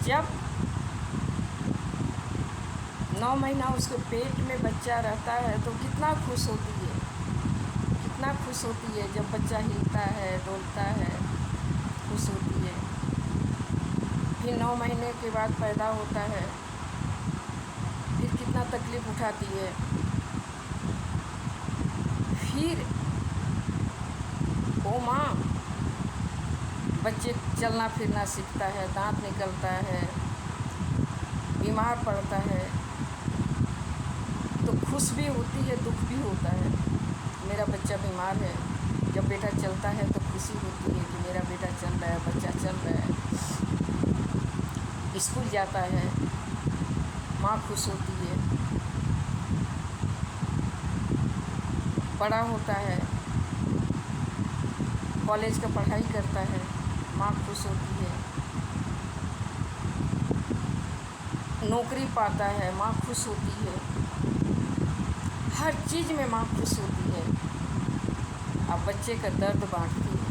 जब 9 महीना उसके पेट में बच्चा रहता है तो कितना खुश होती है, कितना खुश होती है। जब बच्चा हिलता है, डोलता है, खुश होती है। फिर 9 महीने के बाद पैदा होता है, फिर कितना तकलीफ़ उठाती है। फिर वो माँ बच्चे चलना फिरना सीखता है, दांत निकलता है, बीमार पड़ता है, तो खुश भी होती है, दुख भी होता है। मेरा बच्चा बीमार है, जब बेटा चलता है तो खुशी होती है कि मेरा बेटा चल रहा है, बच्चा चल रहा है, स्कूल जाता है, माँ खुश होती है। बड़ा होता है, कॉलेज का पढ़ाई करता है, माँ खुश होती है। नौकरी पाता है, माँ खुश होती है। हर चीज़ में माँ खुश होती है। अब बच्चे का दर्द बांटती है।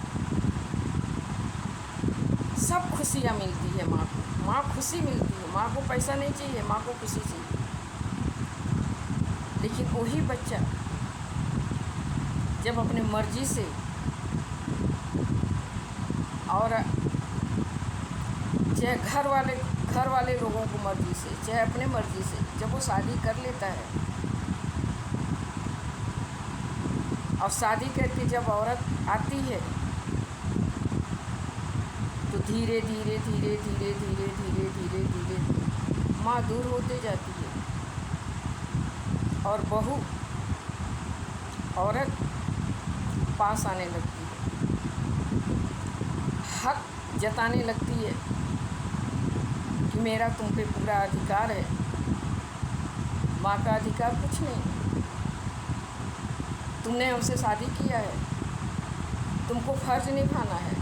सब खुशियाँ मिलती है माँ को, माँ खुशी मिलती है। माँ को पैसा नहीं चाहिए, माँ को खुशी चाहिए। लेकिन वही बच्चा जब अपने मर्जी से और चाहे घर वाले लोगों को मर्जी से, चाहे अपने मर्जी से, जब वो शादी कर लेता है और शादी करके जब औरत आती है तो धीरे धीरे धीरे धीरे धीरे धीरे धीरे धीरे माँ दूर होते जाती है और बहू औरत पास आने लगती है, हक जताने लगती है कि मेरा तुम पे पूरा अधिकार है। माँ का अधिकार कुछ नहीं, तुमने हमसे शादी किया है, तुमको फर्ज निभाना है।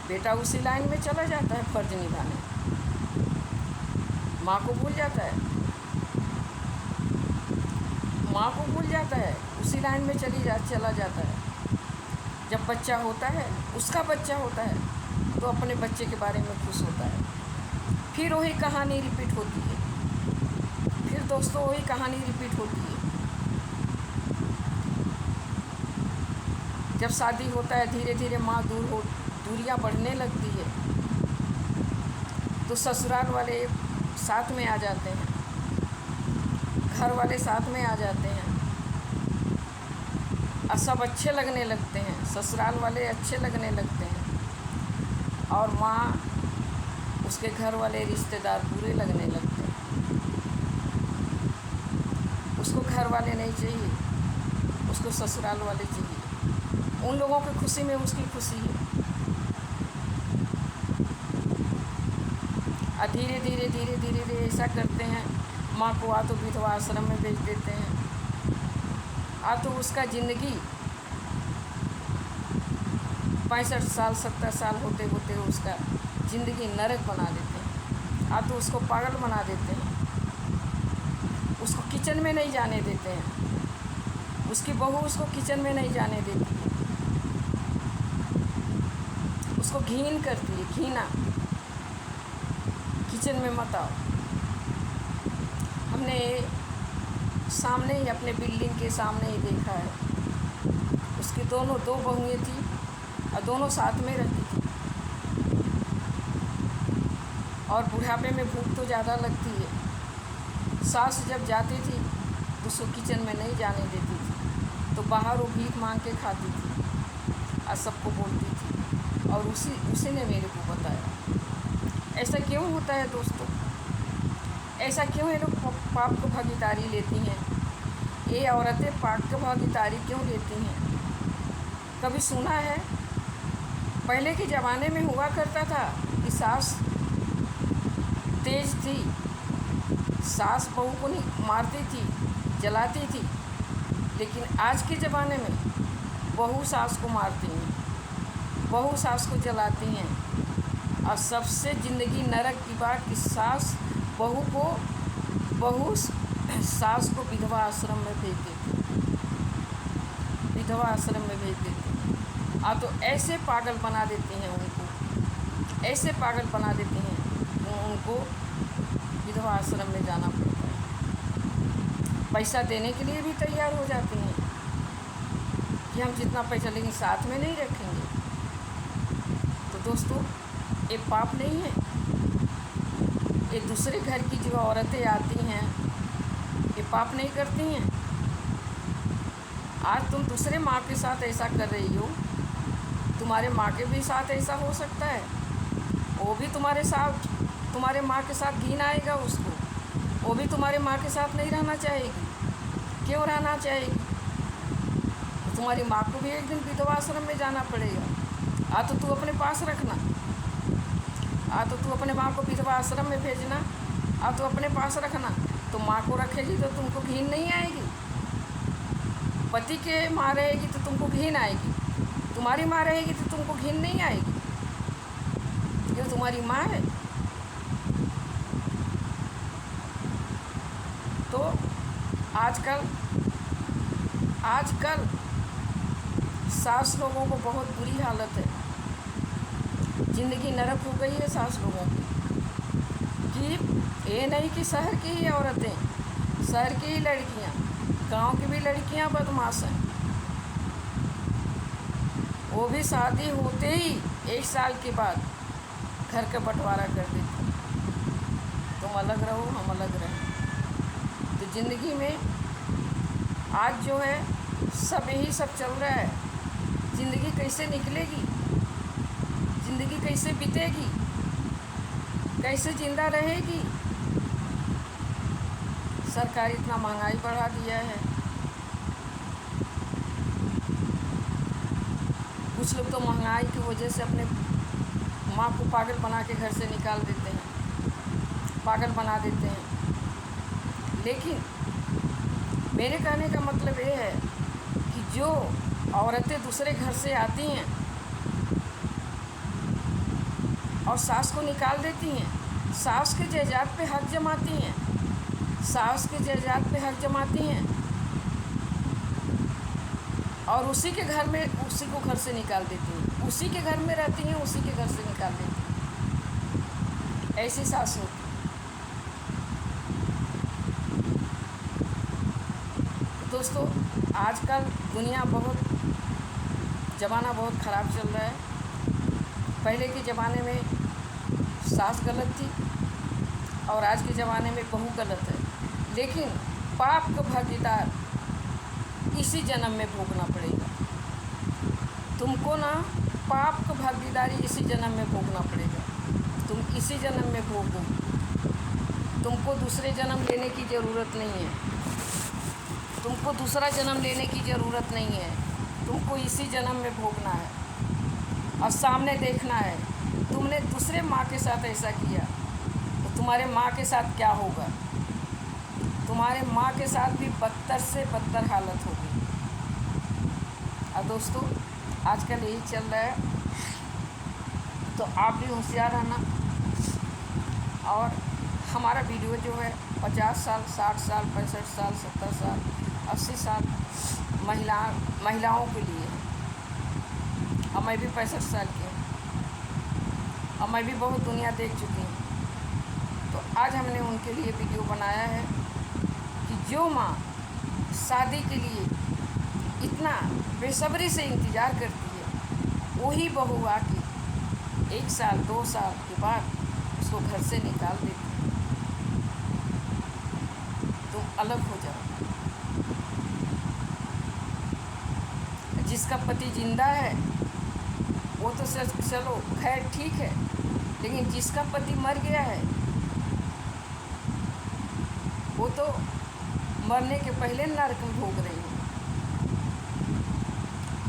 बेटा उसी लाइन में चला जाता है फर्ज निभाने, माँ को भूल जाता है, माँ को भूल जाता है, उसी लाइन में चला जाता है। जब बच्चा होता है, उसका बच्चा होता है, तो अपने बच्चे के बारे में खुश होता है। फिर वही कहानी रिपीट होती है, फिर दोस्तों वही कहानी रिपीट होती है। जब शादी होता है, धीरे धीरे माँ दूरियां बढ़ने लगती है, तो ससुराल वाले साथ में आ जाते हैं, घर वाले साथ में आ जाते हैं और सब अच्छे लगने लगते हैं, ससुराल वाले अच्छे लगने लगते हैं और माँ, उसके घर वाले रिश्तेदार बुरे लगने लगते हैं। उसको घर वाले नहीं चाहिए, उसको ससुराल वाले चाहिए। उन लोगों की खुशी में उसकी खुशी है। और धीरे धीरे धीरे धीरे धीरे ऐसा करते हैं, माँ को आ तो विधवा आश्रम में भेज देते हैं, आ तो उसका ज़िंदगी 65 साल 70 साल होते होते उसका ज़िंदगी नरक बना देते हैं। आ तो उसको पागल बना देते हैं, उसको किचन में नहीं जाने देते हैं, उसकी बहू उसको किचन में नहीं जाने देती है, उसको घीन करती है, घीना, किचन में मत आओ। हमने सामने ही, अपने बिल्डिंग के सामने ही देखा है, उसकी दो बहुएँ थी और दोनों साथ में रहती थी। और बुढ़ापे में भूख तो ज़्यादा लगती है। सास जब जाती थी तो उसको किचन में नहीं जाने देती थी, तो बाहर वो भीख मांग के खाती थी और सबको बोलती थी। और उसी ने मेरे को बताया। ऐसा क्यों होता है दोस्तों? ऐसा क्यों ये लोग पाप की भागीदारी लेती हैं? ये औरतें पाप की भागीदारी क्यों लेती हैं? कभी सुना है? पहले के ज़माने में हुआ करता था कि सास तेज थी, सास बहू को नहीं मारती थी, जलाती थी। लेकिन आज के ज़माने में बहू सास को मारती हैं, बहू सास को जलाती हैं। और सबसे ज़िंदगी नरक की बात कि बहू सास को विधवा आश्रम में भेज देती, विधवा आश्रम में भेज देती। तो ऐसे पागल बना देते हैं उनको। ऐसे पागल बना देती हैं उनको विधवा आश्रम में जाना पड़ता है। पैसा देने के लिए भी तैयार हो जाती हैं कि हम जितना पैसा लेंगे साथ में नहीं रखेंगे। तो दोस्तों, ये पाप नहीं है? ये दूसरे घर की जो औरतें आती हैं, ये पाप नहीं करती हैं? आज तुम दूसरे माँ के साथ ऐसा कर रही हो, तुम्हारे माँ के भी साथ ऐसा हो सकता है। वो भी तुम्हारे साथ, तुम्हारे माँ के साथ घिन आएगा उसको, वो भी तुम्हारे माँ के साथ नहीं रहना चाहेगी। क्यों रहना चाहेगी? तो तुम्हारी माँ को भी एक दिन विधवा आश्रम में जाना पड़ेगा। तो तू अपने पास रखना, तो तू अपने माँ को विधवा आश्रम में भेजना, तो अपने पास रखना। तो माँ को रखेगी तो तुमको घिन नहीं आएगी। पति के माँ रहेगी तो तुमको घिन आएगी, तुम्हारी माँ रहेगी तो तुमको घिन नहीं आएगी। ये तुम्हारी माँ है। तो आजकल सास लोगों को बहुत बुरी हालत है। ज़िंदगी नरक हो गई है सास लोगों की। कि ये नहीं कि शहर की ही औरतें, शहर की ही लड़कियां, गांव की भी लड़कियां बदमाश हैं। वो भी शादी होते ही 1 साल के बाद घर का बंटवारा कर देती। तुम अलग रहो, हम अलग रहें। तो ज़िंदगी में आज जो है सब यही सब चल रहा है। ज़िंदगी कैसे निकलेगी, ज़िंदगी कैसे बीतेगी, कैसे जिंदा रहेगी? सरकार इतना महंगाई बढ़ा दिया है। कुछ लोग तो महंगाई की वजह से अपने माँ को पागल बना के घर से निकाल देते हैं, पागल बना देते हैं। लेकिन मेरे कहने का मतलब ये है कि जो औरतें दूसरे घर से आती हैं और सास को निकाल देती हैं, सास के जायदाद पे हक जमाती हैं, सास के जायदाद पे हक जमाती हैं और उसी के घर में उसी को घर से निकाल देती हैं, उसी के घर में रहती हैं, उसी के घर से निकाल देती हैं। ऐसी सास होती। दोस्तों, आजकल दुनिया ज़माना बहुत ख़राब चल रहा है। पहले के ज़माने में सास गलत थी और आज के ज़माने में बहू गलत है। लेकिन पाप का भागीदार इसी जन्म में भोगना पड़ेगा तुमको ना। पाप का भागीदारी इसी जन्म में भोगना पड़ेगा। तुम इसी जन्म में भोगो। तुमको दूसरे जन्म लेने की ज़रूरत नहीं है। तुमको दूसरा जन्म लेने की ज़रूरत नहीं है। तुमको इसी जन्म में भोगना है और सामने देखना है। तुमने दूसरे माँ के साथ ऐसा किया तो तुम्हारे माँ के साथ क्या होगा? तुम्हारे माँ के साथ भी बदतर से बदतर हालत होगी। और दोस्तों, आजकल यही चल रहा है, तो आप भी होशियार रहना। और हमारा वीडियो जो है 50 साल, 60 साल, 65 साल, 70 साल, 80 साल महिलाओं के लिए है। और मैं भी 65 साल की हूँ और मैं भी बहुत दुनिया देख चुकी हूँ। तो आज हमने उनके लिए वीडियो बनाया है कि जो माँ शादी के लिए इतना बेसब्री से इंतज़ार करती है, वही बहू आके 1 साल 2 साल के बाद उसको घर से निकाल देती है। तुम अलग हो जाओ। जिसका पति जिंदा है वो तो चलो खैर ठीक है, लेकिन जिसका पति मर गया है वो तो मरने के पहले नरक में भोग रही है।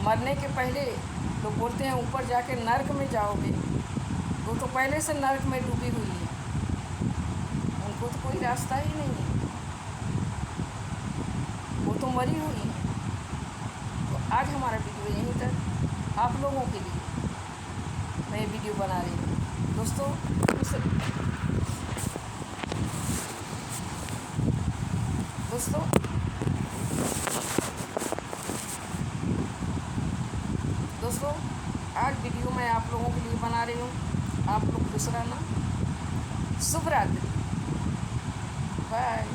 मरने के पहले लोग बोलते हैं ऊपर जाके नरक में जाओगे, वो तो पहले से नरक में डूबी हुई है। उनको तो कोई रास्ता ही नहीं है, वो तो मरी हुई है। तो आज हमारा वीडियो यहीं तक। आप लोगों के लिए मैं वीडियो बना रही हूँ। दोस्तों, आज वीडियो मैं आप लोगों के लिए बना रही हूँ आप लोग खुश रहना। शुभ रात्रि। बाय।